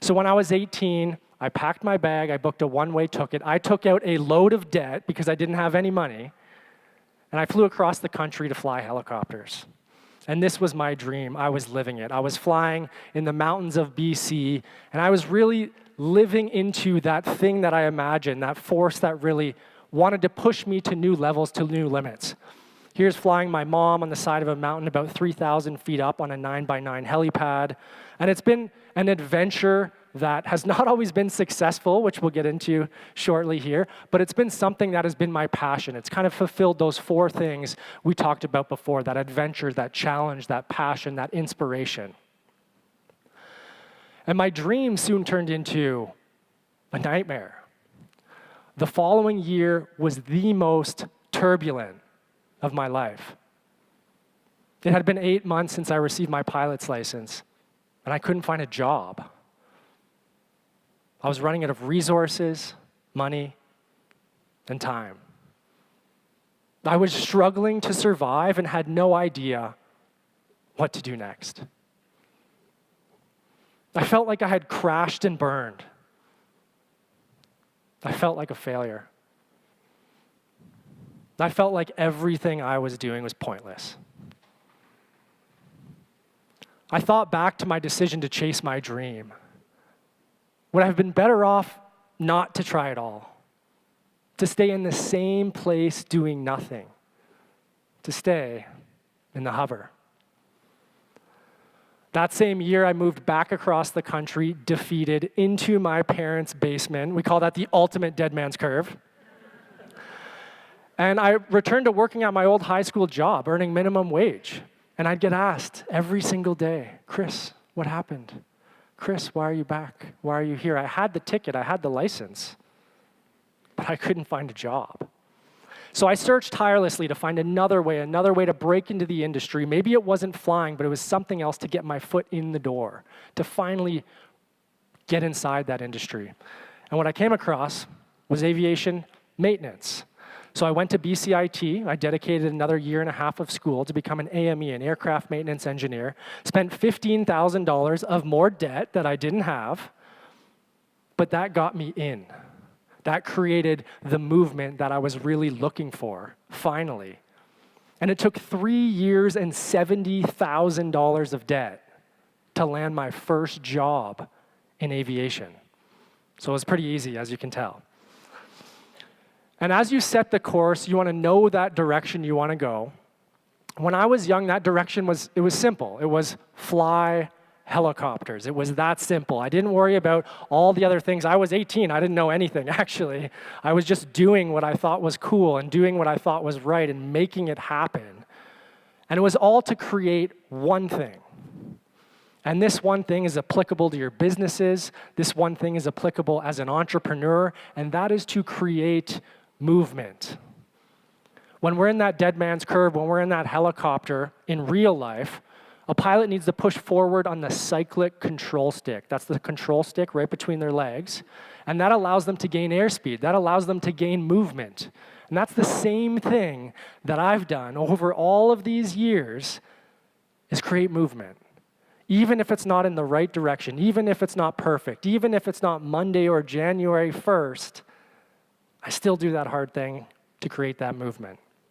So when I was 18, I packed my bag, I booked a one-way ticket, I took out a load of debt because I didn't have any money, and I flew across the country to fly helicopters. And this was my dream. I was living it. I was flying in the mountains of BC, and I was really living into that thing that I imagined, that force that really wanted to push me to new levels, to new limits. Here's flying my mom on the side of a mountain about 3,000 feet up on a 9x9 helipad. And it's been an adventure that has not always been successful, which we'll get into shortly here, but it's been something that has been my passion. It's kind of fulfilled those four things we talked about before, that adventure, that challenge, that passion, that inspiration. And my dream soon turned into a nightmare. The following year was the most turbulent of my life. It had been 8 months since I received my pilot's license, and I couldn't find a job. I was running out of resources, money, and time. I was struggling to survive and had no idea what to do next. I felt like I had crashed and burned. I felt like a failure. I felt like everything I was doing was pointless. I thought back to my decision to chase my dream. Would I have been better off not to try at all? To stay in the same place doing nothing? To stay in the hover? That same year, I moved back across the country, defeated, into my parents' basement. We call that the ultimate dead man's curve. And I returned to working at my old high school job, earning minimum wage. And I'd get asked every single day, Chris, what happened? Chris, why are you back? Why are you here? I had the ticket, I had the license, but I couldn't find a job. So I searched tirelessly to find another way to break into the industry. Maybe it wasn't flying, but it was something else to get my foot in the door, to finally get inside that industry. And what I came across was aviation maintenance. So I went to BCIT. I dedicated another year and a half of school to become an AME, an aircraft maintenance engineer. Spent $15,000 of more debt that I didn't have, but that got me in. That created the movement that I was really looking for, finally. And it took 3 years and $70,000 of debt to land my first job in aviation. So it was pretty easy, as you can tell. And as you set the course, you want to know that direction you want to go. When I was young, that direction was simple. It was fly helicopters. It was that simple. I didn't worry about all the other things. I was 18. I didn't know anything, actually. I was just doing what I thought was cool and doing what I thought was right and making it happen. And it was all to create one thing. And this one thing is applicable to your businesses. This one thing is applicable as an entrepreneur, and that is to create movement. When we're in that dead man's curve, when we're in that helicopter in real life, a pilot needs to push forward on the cyclic control stick. That's the control stick right between their legs. And that allows them to gain airspeed. That allows them to gain movement. And that's the same thing that I've done over all of these years, is create movement. Even if it's not in the right direction, even if it's not perfect, even if it's not Monday or January 1st, I still do that hard thing to create that movement.